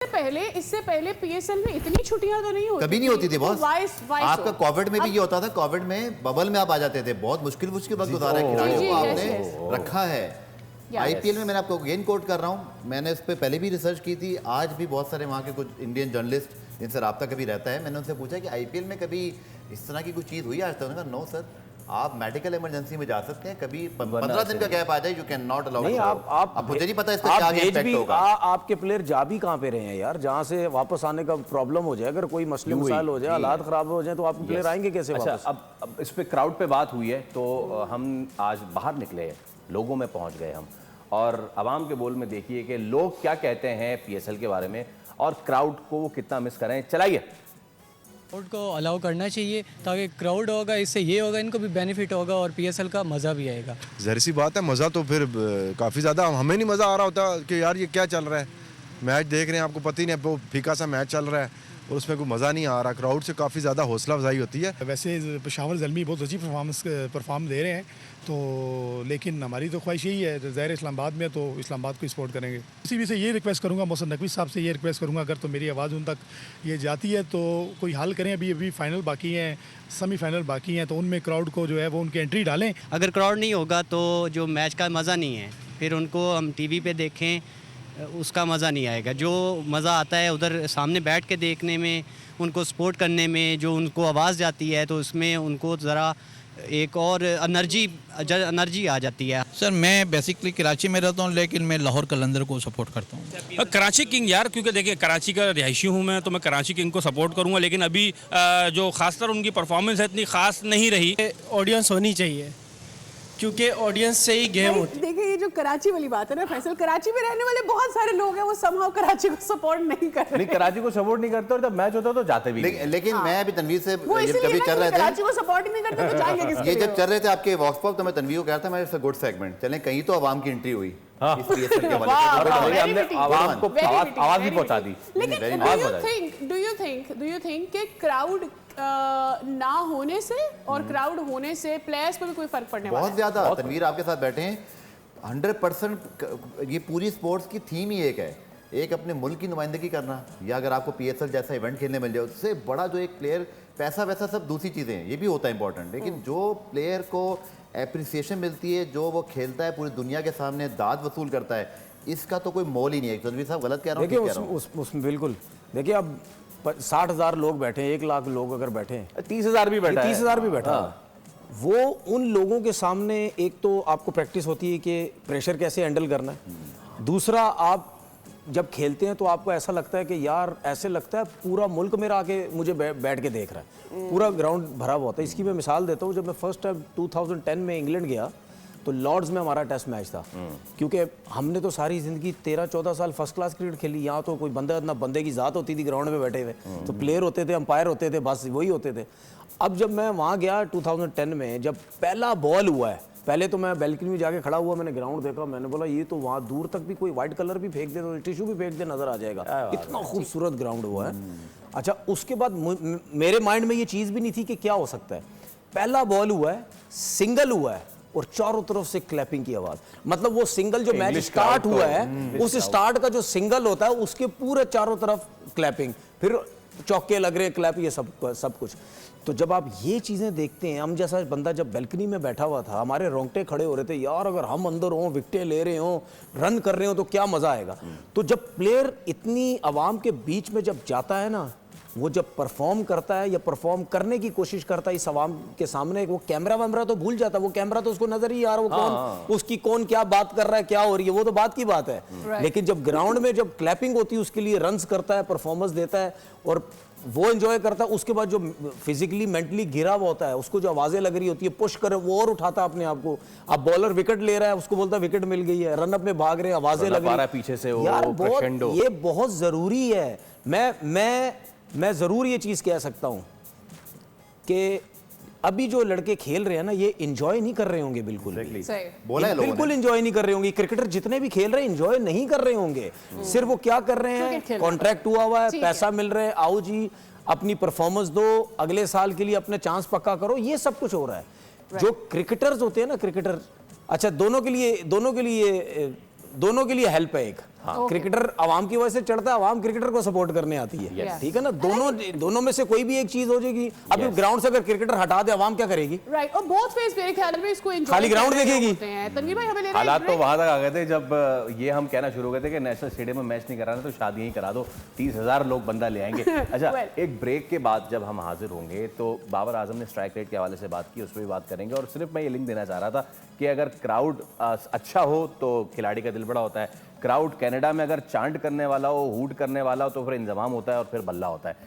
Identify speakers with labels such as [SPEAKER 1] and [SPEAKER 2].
[SPEAKER 1] इससे पहले पीएसएल में इतनी छुट्टियां तो नहीं होती,
[SPEAKER 2] कभी नहीं होती थी बॉस। आपका कोविड में भी ये होता था, कोविड में बबल में आप आ जाते थे, बहुत मुश्किल वक्त गुजारा है खिलाड़ियों को आपने रखा है। आईपीएल में मैंने आपको अगेन कोट कर रहा हूँ, मैंने इस पर पहले भी रिसर्च की थी, आज भी बहुत सारे वहाँ के कुछ इंडियन जर्नलिस्ट जिनसे रब्ता कभी रहता है, मैंने उनसे पूछा कि आईपीएल में कभी इस तरह की कुछ चीज़ हुई आज तक? उन्होंने कहा नो सर, आप मेडिकल इमरजेंसी में जा सकते हैं, कभी 15 दिन का गैप आ जाए, यू कैन नॉट अलाउ। आप मुझे नहीं पता इसका क्या इम्पैक्ट होगा।
[SPEAKER 3] आपके प्लेयर जा भी कहाँ पे रहे हैं यार, जहाँ से वापस आने का प्रॉब्लम हो जाए, अगर कोई मसले मसाइल हो जाए, हालात खराब हो जाए, तो आपके प्लेयर आएंगे कैसे वापस?
[SPEAKER 4] अब इस पे क्राउड पे बात हुई है, तो हम आज बाहर निकले, लोगों में पहुंच गए हम, और आवाम के बोल में देखिए कि लोग क्या कहते हैं पीएसएल के बारे में और क्राउड को वो कितना मिस करें। चलाइए।
[SPEAKER 5] क्राउड को अलाउ करना चाहिए, ताकि क्राउड होगा, इससे ये होगा, इनको भी बेनिफिट होगा और पीएसएल का मज़ा भी आएगा।
[SPEAKER 6] ज़ाहिर सी बात है, मज़ा तो फिर काफ़ी ज़्यादा, हमें नहीं मज़ा आ रहा होता कि यार ये क्या चल रहा है, मैच देख रहे हैं, आपको पता ही नहीं, वो फीका सा मैच चल रहा है और उसमें कोई मज़ा नहीं आ रहा। क्राउड से काफ़ी ज़्यादा हौसला अफजाई होती है।
[SPEAKER 7] वैसे पेशावर ज़ल्मी बहुत अच्छी परफॉर्म दे रहे हैं, तो लेकिन हमारी तो ख्वाहिश यही है, ज़ाहिर इस्लामाबाद में, तो इस्लामाबाद को सपोर्ट करेंगे। इसी भी से ये रिक्वेस्ट करूँगा, मोहसिन नकवी साहब से ये रिक्वेस्ट करूँगा, अगर तो मेरी आवाज़ उन तक ये जाती है तो कोई हल करें। अभी फाइनल बाकी हैं, सेमीफाइनल बाकी हैं, तो उनमें क्राउड को जो है वो उनकी एंट्री डालें।
[SPEAKER 5] अगर क्राउड नहीं होगा तो जो मैच का मज़ा नहीं है, फिर उनको हम टीवी पे देखें, उसका मज़ा नहीं आएगा। जो मज़ा आता है उधर सामने बैठ के देखने में, उनको सपोर्ट करने में, जो उनको आवाज़ जाती है, तो उसमें उनको ज़रा एक और एनर्जी आ जाती है।
[SPEAKER 8] सर मैं बेसिकली कराची में रहता हूँ, लेकिन मैं लाहौर कलंदर को सपोर्ट करता हूँ।
[SPEAKER 9] कराची किंग यार, क्योंकि देखिए कराची का रिहायशी हूँ मैं, तो मैं कराची किंग को सपोर्ट करूँगा, लेकिन अभी जो खासकर उनकी परफॉर्मेंस है इतनी खास नहीं रही।
[SPEAKER 10] ऑडियंस होनी चाहिए, क्योंकि ऑडियंस से ही गेम होती है।
[SPEAKER 1] देखिए ये जो कराची वाली बात है ना फैसल, कराची में रहने वाले बहुत सारे लोग हैं, वो समहाउ कराची को सपोर्ट नहीं कर रहे।
[SPEAKER 4] नहीं, कराची को सपोर्ट नहीं करते, और जब मैच होता तो जाते भी।
[SPEAKER 2] लेकिन मैं अभी तनवीर से
[SPEAKER 1] कभी
[SPEAKER 2] चल रहे थे,
[SPEAKER 1] कराची को सपोर्ट नहीं करते तो जाएंगे किसके लिए?
[SPEAKER 2] ये जब चल रहे थे आपके वॉक्स पॉप, तो मैं तनवीर को कह रहा था, मेरे गुड सेगमेंट चलें, कहीं तो आवाम की एंट्री हुई,
[SPEAKER 4] हमने आवाम को आवाज भी पहुंचा दी।
[SPEAKER 1] लेकिन डू यू थिंक कि क्राउड ना होने से और क्राउड होने से प्लेयर्स पे भी कोई फर्क पड़ने वाला है?
[SPEAKER 2] बहुत ज्यादा। तनवीर आपके साथ बैठे हैं, 100% ये पूरी स्पोर्ट्स की थीम ही एक है, एक अपने मुल्क की नुमाइंदगी करना, या अगर आपको पीएसएल जैसा इवेंट खेलने मिल जाए, उससे बड़ा जो एक प्लेयर, पैसा वैसा सब दूसरी चीज़ें हैं, ये भी होता है इंपॉर्टेंट, लेकिन जो प्लेयर को एप्रिसिएशन मिलती है, जो वो खेलता है पूरी दुनिया के सामने दाद वसूल करता है, इसका तो कोई मोल ही नहीं है। तनवीर साहब गलत कह रहा हूँ?
[SPEAKER 3] देखिए उसमें बिल्कुल, देखिए अब 60,000 लोग बैठे हैं, 1 लाख लोग अगर बैठे हैं,
[SPEAKER 4] 30,000 भी बैठा है,
[SPEAKER 3] 30,000 भी बैठा है, वो उन लोगों के सामने एक तो आपको प्रैक्टिस होती है कि प्रेशर कैसे हैंडल करना है, दूसरा आप जब खेलते हैं तो आपको ऐसा लगता है कि यार ऐसे लगता है पूरा मुल्क मेरा आके मुझे बैठ के देख रहा है, पूरा ग्राउंड भरा हुआ होता है। इसकी मैं मिसाल देता हूँ, जब मैं फर्स्ट टाइम 2010 में इंग्लैंड गया तो लॉर्ड्स में हमारा टेस्ट मैच था, क्योंकि हमने तो सारी ज़िंदगी 13-14 साल फर्स्ट क्लास क्रिकेट खेली, यहाँ तो कोई बंदा इतना बंदे की ज़ात होती थी ग्राउंड में बैठे हुए, तो प्लेयर होते थे, अंपायर होते थे, बस वही होते थे। अब जब मैं वहाँ गया 2010 में, जब पहला बॉल हुआ है, पहले तो मैं बैल्कनी में जाके खड़ा हुआ, मैंने ग्राउंड देखा, मैंने बोला ये तो वहाँ दूर तक भी कोई वाइट कलर भी फेंक दे तो टिश्यू भी फेंक दे नजर आ जाएगा, इतना खूबसूरत ग्राउंड हुआ है। अच्छा, उसके बाद मेरे माइंड में ये चीज़ भी नहीं थी कि क्या हो सकता है, पहला बॉल हुआ है, सिंगल हुआ है और चारों तरफ से क्लैपिंग की आवाज, मतलब वो सिंगल जो मैच स्टार्ट हुआ है, उस स्टार्ट का जो सिंगल होता है उसके पूरे चारों तरफ क्लैपिंग, फिर चौके लग रहे, क्लैप, ये सब कुछ। तो जब आप ये चीज़ें देखते हैं, हम जैसा बंदा जब बैल्कनी में बैठा हुआ था, हमारे रोंगटे खड़े हो रहे थे, यार अगर हम अंदर हों, विकेटें ले रहे हों, रन कर रहे हो तो क्या मज़ा आएगा। तो जब प्लेयर इतनी आवाम के बीच में जब जाता है ना, वो जब परफॉर्म करता है या परफॉर्म करने की कोशिश करता है इस आवाम के सामने, वो कैमरा वैमरा तो भूल जाता है, वो कैमरा तो उसको नजर ही आ रहा, वो कौन उसकी कौन क्या बात कर रहा है, क्या हो रही है, वो तो बात की बात है। लेकिन जब ग्राउंड में जब क्लैपिंग होती है, उसके लिए रन्स करता है, परफॉर्मेंस देता है और वो एंजॉय करता है, उसके बाद जो फिजिकली मेंटली गिरा हुआ होता है, उसको जो आवाजें लग रही होती है, पुश करे, वो और उठाता है अपने आप को। अब बॉलर विकेट ले रहा है, उसको बोलता है विकेट मिल गई है, रन अप में भाग रहे हैं, आवाजें लग रही है
[SPEAKER 4] पीछे से,
[SPEAKER 3] यार ये बहुत जरूरी है। मैं जरूर ये चीज कह सकता हूं कि अभी जो लड़के खेल रहे हैं ना, ये एंजॉय नहीं कर रहे होंगे, बिल्कुल बिल्कुल एंजॉय नहीं कर रहे होंगे। क्रिकेटर जितने भी खेल रहे हैं एंजॉय नहीं कर रहे होंगे, सिर्फ वो क्या कर रहे हैं, कॉन्ट्रैक्ट हुआ है, पैसा मिल रहा है, आओ जी अपनी परफॉर्मेंस दो, अगले साल के लिए अपने चांस पक्का करो, ये सब कुछ हो रहा है। जो क्रिकेटर्स होते हैं ना, क्रिकेटर, अच्छा दोनों के लिए हेल्प है एक क्रिकेटर आवाम की वजह से चढ़ता है, आवाम क्रिकेटर को सपोर्ट करने आती है।
[SPEAKER 1] Yes.
[SPEAKER 3] ठीक है ना, दोनों में से कोई भी एक चीज हो जाएगी। अभी ग्राउंड से अगर क्रिकेटर हटा दे, आवाम क्या करेगी?
[SPEAKER 1] राइट, और बोथ फेस मेरे ख्याल में इसको enjoy
[SPEAKER 3] खाली ground
[SPEAKER 1] कर रहे
[SPEAKER 3] देखेगी।
[SPEAKER 1] होते हैं। तनवीर भाई, हमें लेना है
[SPEAKER 4] हालात तो
[SPEAKER 1] break।
[SPEAKER 4] वहां तक आ गए थे जब ये हम कहना शुरू हो गए थे कि नेशनल स्टेडियम में मैच नहीं कराना तो शादी ही करा दो, 30,000 लोग बंदा ले आएंगे। अच्छा, एक ब्रेक के बाद जब हम हाजिर होंगे तो बाबर आजम ने स्ट्राइक रेट के हवाले से बात की, उस पर भी बात करेंगे। और सिर्फ मैं ये लिंक देना चाह रहा था कि अगर क्राउड अच्छा हो तो खिलाड़ी का दिल बड़ा होता है, क्राउड कनाडा में अगर चांट करने वाला हो, हूट करने वाला हो, तो फिर इंतजाम होता है और फिर बल्ला होता है।